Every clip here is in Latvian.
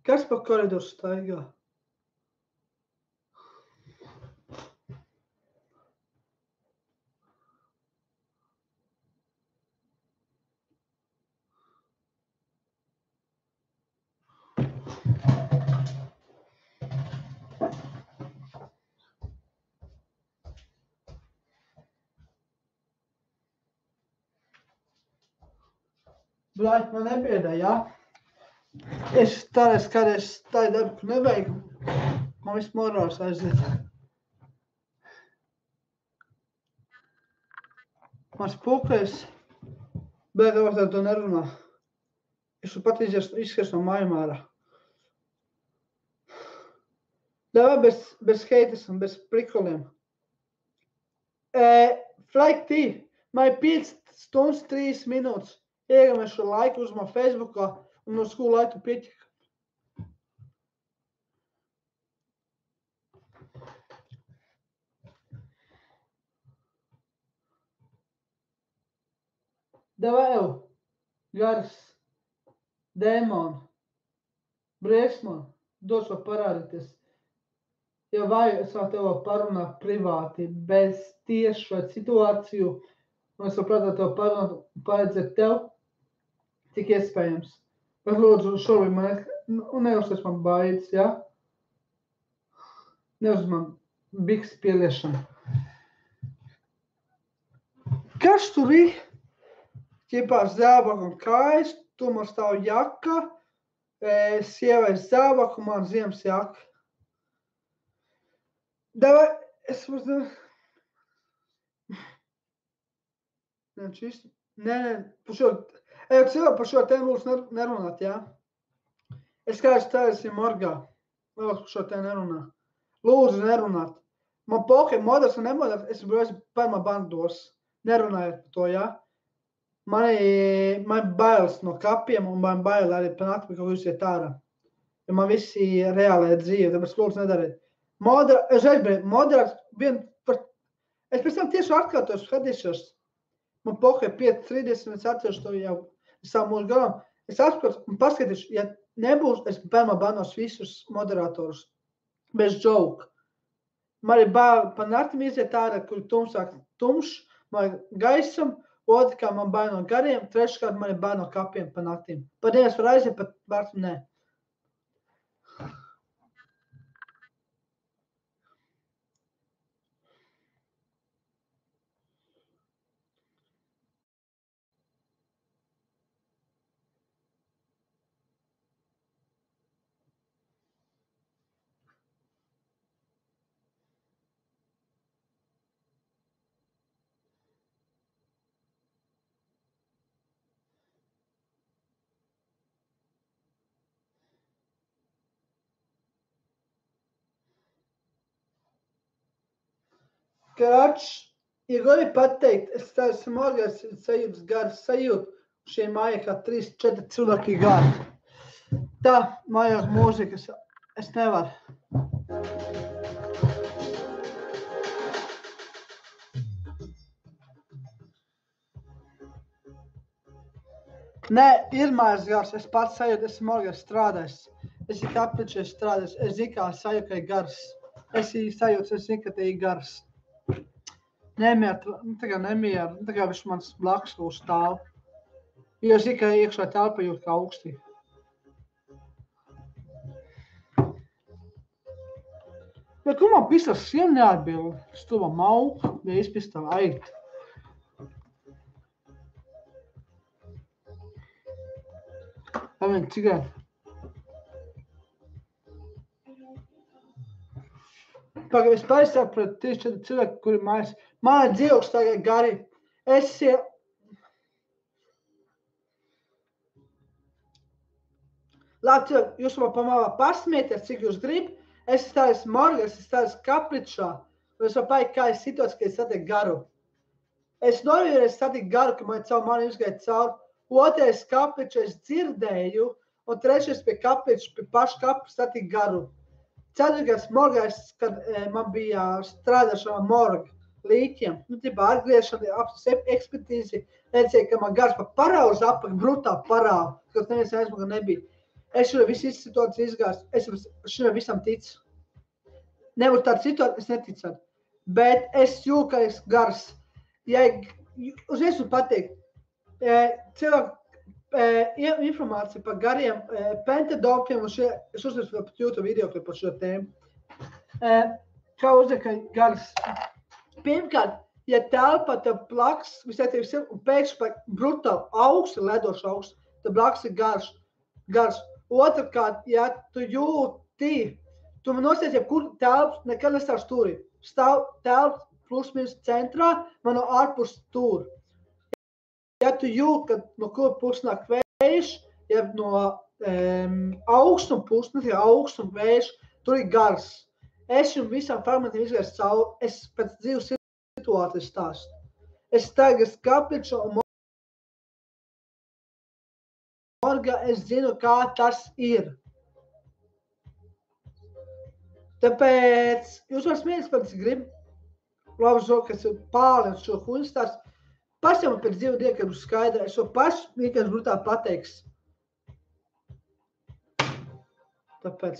Kas pa koridoru staigā? Blāt, man nebiedē, jā? Es tādēļ kādreiz tādu darbu nevajag. Man viss morāls aiziet. Mans pūkais, bet ar to nerunā. Es pat izskries no mājām ārā. Davai bez heitas un bez prikoliem. Flight T, man 5 stundas 3 minūtes. Iegamies šo laiku uzmā Facebookā un no skolu laiku pieķika. Davai jau, gars, dēmoni, briesmoni, dos vēl parādīties. Ja vai es vēl tev parunāt privāti, bez tiešu vai situāciju, un es vēl tev parunāt, paredzēt tev, cik iespējams. Bet lūdzu, šobrīd man neuzsas man baidas, ja? Neuzsas man biks pieliešana. Kas tur ir? Ķipā zēbak un kājas, tu man stāv jaka, sievai zēbak un man ziemas jaka. Davai, es varu... Nē, cilvēku par šo tēmu lūdzu nerunāt, jā? Es kā es esmu morgā, vēlos par šo tēmu nerunā. Lūdzu nerunāt. Man pokai models un nemodels, es esmu parmā bandos. Nerunājiet par to, jā? Man bailes no kapiem un man baile arī par nakti, ka jūs iet ārā. Ja man visi reālajā dzīve, tāpēc lūdzu nedariet. Es aizbrīju, modelēs es pēc tam tieši atkārtos, skatīšos. Man pokai 5.30, es atceros to jau savu mūžu garām. Es atskatos un paskatīšu, ja nebūs, es pirmā banos visus moderatorus. Bez joke. Man ir bail pa naktim iziet ārā, kur tumšs, man ir gaisam, otrkārt man bail no gariem, treškārt man ir bail no kapiem pa naktim. Pa dienas var aiziet, pat vārtu nē. Kračs, ja godīgi pateikt, es esmu morgās sajūtas garas sajūtu, šie mājā kā 3-4 cilvēki gari. Tā, mājās mūzikas, es nevaru. Nē, ir mājās gars, es pats sajūtu, esmu morgās strādājis. Es ir kapličais strādājis, es zinu, kā sajūtu, ka ir gars. Es sajūtu, es zinu, ka te ir gars. Nemieru, tā kā viņš mans blakus lūs stāv. Jo es zinu, ka iekšā telpa jūt kā augstī. Bet kur man pistās siem neatbildi? Stuva mauka, ja izpistā ait. Tā vien cigai. Pagaid, es paizsāku pret 3-4 cilvēku, kuri mājas. Man ir dzīvoklis tagad gari. Labi, cilvēki, jūs man pamāvā pasmieties, cik jūs grib. Es esmu morgā, es esmu kapričā. Un es paik, kā es situāciju, ka es satiku garu. Es novienreiz satiku garu, ka man caur mani uzgāja cauri. Otrais kapriču es dzirdēju. Un trešais pie kapriču, pie paša kapra satiku garu. Ceturtais morgais, kad man bija strādāšana morga līķiem, atgriešana, ekspertīzi, redzēja, ka man gars pa parauzu apak, brutā parāvu, kas neviens aizmugā nebija. Es šodien visu situāciju izgāstu, es šodien visam ticu. Nevar tādu situāciju, es neticu. Bet es jūtu, ka es gars. Ja uzreiz man patīk, cilvēku informācija par gariem pentadopiem, un es uzreiz pat YouTube video par šo tēmu. Kā uzdek, ka gars. Pirmkārt, ja telpa tev plaks, visētīvi un pēkšņi par brutāli augstu, ledošu augstu, tad plaks ir gars. Otrkārt, ja tu jūti, tu man nosties, ja kur telps nekad nestāv stūrī. Stāv telps plus minus centrā, man no ārpus stūr. Ja tu jūti, ka no kur puses nāk vējš, ja no augstuma puses, ne tikai augstuma vējš, tur ir gars. Es jums visām fragmentiem izgāju cauri, es pēc dzīves situācijas stāstu. Es tagad skapiču un morga, es zinu, kā tas ir. Tāpēc jūs varat smieties, pēc gribu, labi, zo, kas ir pārlien šo huņu stāstu. Paši man pēc 2 dienu, kad būs skaidra, es to paši vienkārši brutāli pateiks. Tāpēc.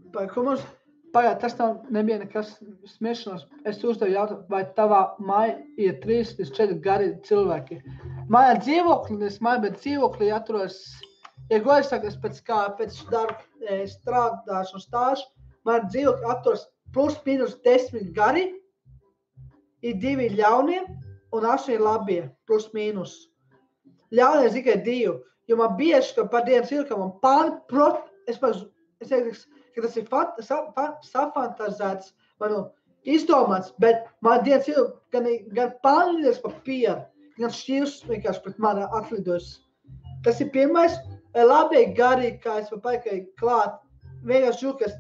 Pagād, tas nebija nekas smiešanos. Es uzdevu jautājumu, vai tavā māja ir 3 līdz 4 gari cilvēki. Mājā dzīvoklis, bet dzīvoklī atturos, ja gojas saka, es pēc darba strādāšu un stāšu, mājā dzīvokļi atturos plus minus 10 gari, ir 2 ļaunie un 8 labie, plus minus. Ļaunie tikai 2, jo man bieži, ka par dienas ilgā man pārprot, es teiktu, ka tas ir safantazēts, izdomāts, bet man dienas ilgā gan pārlies par pieru, gan šķirs vienkārši pret mani atlidos. Tas ir pirmais, labie gari, kā es vēl paikai klāt, vienkārši jūkas,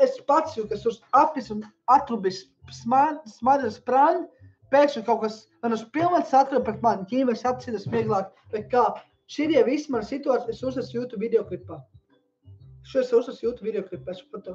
es pats jūkas uz apis un atrubis smadras prāni, pēkšņi kaut kas, man uz pilnvērts atrub pret mani, ķīmēs atcīdas vieglāk, vai kā. Šie visi mani situācijas es uzrasu YouTube videoklipā. Šo es uzrasu YouTube videoklipā, es par to.